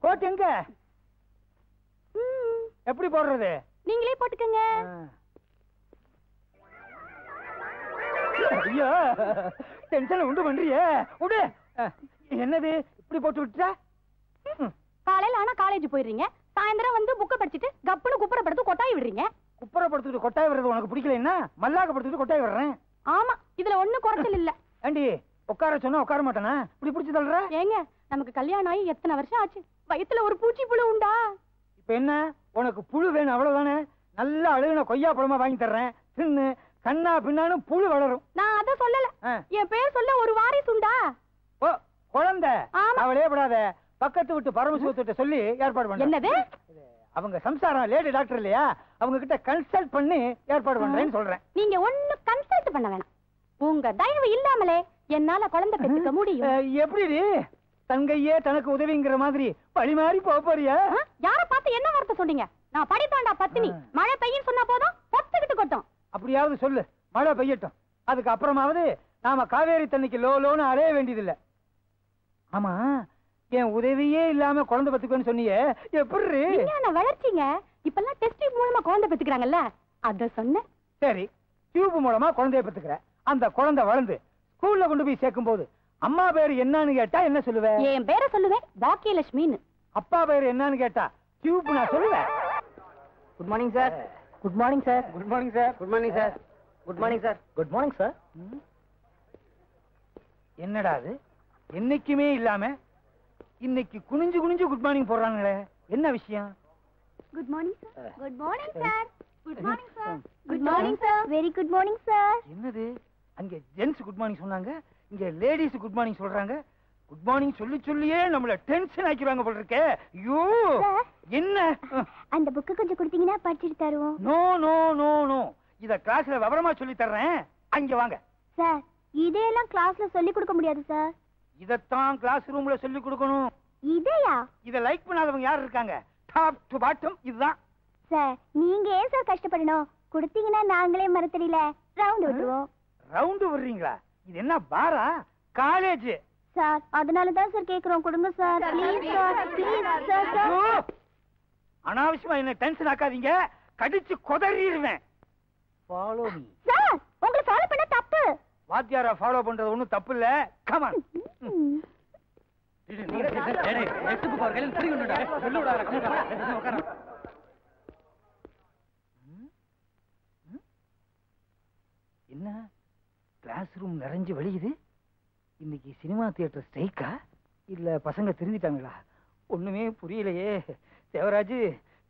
Code எங்க? எப்படி போடுறது? நீங்களே போட்டுக்கங்க. ஐயோ டென்ஷன் உண்டு பண்றியே. விடு. என்னது இப்படி போட்டு விட்டுற? காலையில ஆனா காலேஜ் போயிடுறீங்க, சாயந்தரம் வந்து புக்க படிச்சுட்டு கப்புன்னு குப்புறப்படுத்து கொட்டாய் விடுறீங்க. குப்புறப்படுத்துட்டு கொட்டாய் விடுறது உனக்கு பிடிக்கலன்னா மல்லாக்க படுத்துட்டு கொட்டாய் விடுறேன். ஆமா, இதுல ஒண்ணும் குறைச்சல் இல்ல. ஏண்டி உட்கார சொன்னா உட்கார மாட்டானா? இப்படி பிடிச்சு தள்ளுற? ஏங்க, நமக்கு கல்யாணம் ஆகி எத்தனை வருஷம் ஆச்சு? வயித்துல ஒரு பூச்சி புழு உண்டா? இப்ப என்ன உனக்கு புழு வேணும் அவ்வளவுதானே? நல்லா அழுகுன கொய்யா பழமா வாங்கி தர்றேன், தின்னு. கண்ணா பின்னானு புழு வளரும். நான் அத சொல்லல. என் பேர் சொல்ல ஒரு வாரிசு உண்டா? ஓ குழந்தை. அவளே படாத, பக்கத்து விட்டு பரமசிவத்திட்ட சொல்லி ஏற்பாடு பண்ண. என்னது? அவங்க சம்சாரம் லேடி டாக்டர் இல்லையா, அவங்க கிட்ட கன்சல்ட் பண்ணி ஏற்பாடு பண்றேன்னு சொல்றேன். நீங்க ஒண்ணு கன்சல்ட் பண்ண வேணாம். உங்க தயவு இல்லாமலே என்னால குழந்தை பெத்துக்க முடியும். எப்படி தங்கையே தனக்கு உதவிங்கிற மாதிரி பழி மாறி போறியா? யார பார்த்து என்ன வார்த்தை சொன்னீங்க? நான் படித்தாண்டா பத்தினி. மழை பெய்யும் சொன்னா போதும், பொத்துக்கிட்டு கொட்டும். அப்படியாவது சொல்லு, மழை பெய்யட்டும். அதுக்கு அப்புறமாவது நாம காவேரி தண்ணிக்கு லோன்னு அலைய வேண்டியதில்லை. ஆமா, என் உதவியே இல்லாம குழந்தை பெத்துக்கன்னு சொன்னியே, எப்படி வளர்ச்சிங்க? இப்பெல்லாம் டெஸ்டிங் மூலமா குழந்தை பெத்துக்கிறாங்கல்ல, அத சொன்ன. சரி, டியூப் மூலமா குழந்தைய பெத்துக்கிற. அந்த குழந்தை வளர்ந்து ஸ்கூல்ல கொண்டு போய் சேர்க்கும் போது அம்மா பேரு என்னன்னு கேட்டா என்ன சொல்லுவேன்? என் பேரை சொல்லுவேன், பாக்கியலட்சுமின்னு. அப்பா பேரு என்னன்னு கேட்டா டியூப் நான் சொல்லுவேன். Good morning sir. Good morning sir. Good morning sir. Good morning sir. Good morning sir. Good morning sir. என்னடா அது என்னைக்குமே இல்லாம இன்னைக்கு குனிஞ்சு குனிஞ்சு குட் மார்னிங் போடுறாங்களே, என்ன விஷயம்? Good morning sir. Good morning sir. Good morning sir. Good morning sir. Very good morning sir. என்னது அங்க ஜென்ஸ் குட் மார்னிங் சொன்னாங்க, இங்க லேடிஸ் குட் மார்னிங் சொல்றாங்க. குட் மார்னிங் சொல்லி சொல்லியே நம்மள டென்ஷன் ஆக்கிடுவாங்க போல இருக்கே. ஐயோ என்ன? அந்த புக் கொஞ்சம் கொடுத்தீங்கன்னா படிச்சிட்டு தருவோம். நோ நோ நோ நோ, இத கிளாஸ்ல விவரமா சொல்லி தர்றேன், அங்க வாங்க. சார், இதெல்லாம் கிளாஸ்ல சொல்லி கொடுக்க முடியாது சார். இதத்தான் கிளாஸ் ரூம்ல சொல்லி கொடுக்கணும். இதையா? இத லைக் பண்ணாதவங்க யார் இருக்காங்க? டாப் டு பாட்டம் இதுதான். சார், நீங்க ஏன் சார் கஷ்டப்படணும்? கொடுத்தீங்கன்னா நாங்களே மரத்தடியில ரவுண்ட் விட்டுருவோம். ரவுண்ட் விடுறீங்களா? இது என்ன பாரா? காலேஜ் சார், அதனால தான் சார் கேக்குறோம், கொடுங்க sir. Please sir, please sir. அனாவசியமா என்ன டென்ஷன் ஆக்காதீங்க, கடிச்சு கொதறிடுவேன். Follow me. சார், உங்களை ஃபாலோ பண்ண தப்பு. வாத்தியாரா ஃபாலோ பண்றது ஒண்ணும் தப்பு இல்ல. Come on. என்ன கிளாஸ் ரூம் நிறைஞ்சு வழியுது? இன்னைக்கு சினிமா தியேட்டர் ஸ்ட்ரைக்கா இல்ல பசங்க திருந்திட்டாங்களா? ஒண்ணுமே புரியலையே. தேவராஜ்,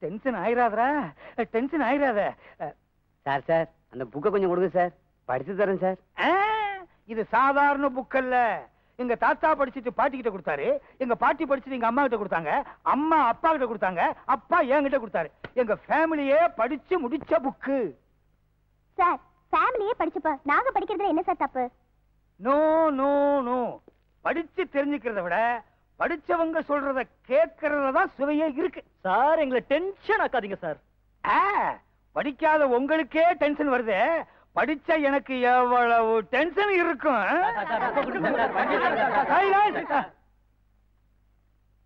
டென்ஷன் ஆயிராதரா, டென்ஷன் ஆயிராத. சார் சார், அந்த புக்கை கொஞ்சம் கொடுங்க சார், படிச்சு தரேன் சார். இது சாதாரண புக் அல்ல. எங்க தாத்தா படிச்சுட்டு பாட்டி கிட்ட கொடுத்தாரு, எங்க பாட்டி படிச்சுட்டு எங்க அம்மா கிட்ட கொடுத்தாங்க, அம்மா அப்பா கிட்ட கொடுத்தாங்க, அப்பா என்கிட்ட கொடுத்தாரு. எங்க ஃபேமிலியே படிச்சு முடிச்ச புக்கு. சார், ஃபேமிலியே படிச்சப்ப நாங்க படிக்கிறதுல என்ன சார் தப்பு? நோ நோ நோ, படிச்சு தெரிஞ்சுக்கிறத விட படிச்சவங்க சொல்றத கேட்கறதுல தான் சுவையே இருக்கு. சார், எங்களை டென்ஷன் ஆக்காதீங்க சார். படிக்காத உங்களுக்கே டென்ஷன் வருது, படிச்ச எனக்கு எவ்வளவு டென்ஷன் இருக்கும்.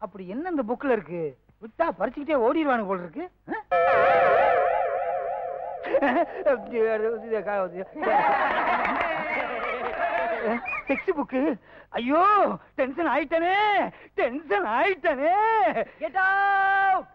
அப்படி என்ன இந்த புக்ல இருக்கு? விட்டா பறிச்சுக்கிட்டே ஓடிடுவானு போல இருக்கு. Sex book. ஐயோ, டென்ஷன் ஆயிட்டனே, டென்ஷன் ஆயிட்டனே. Get out.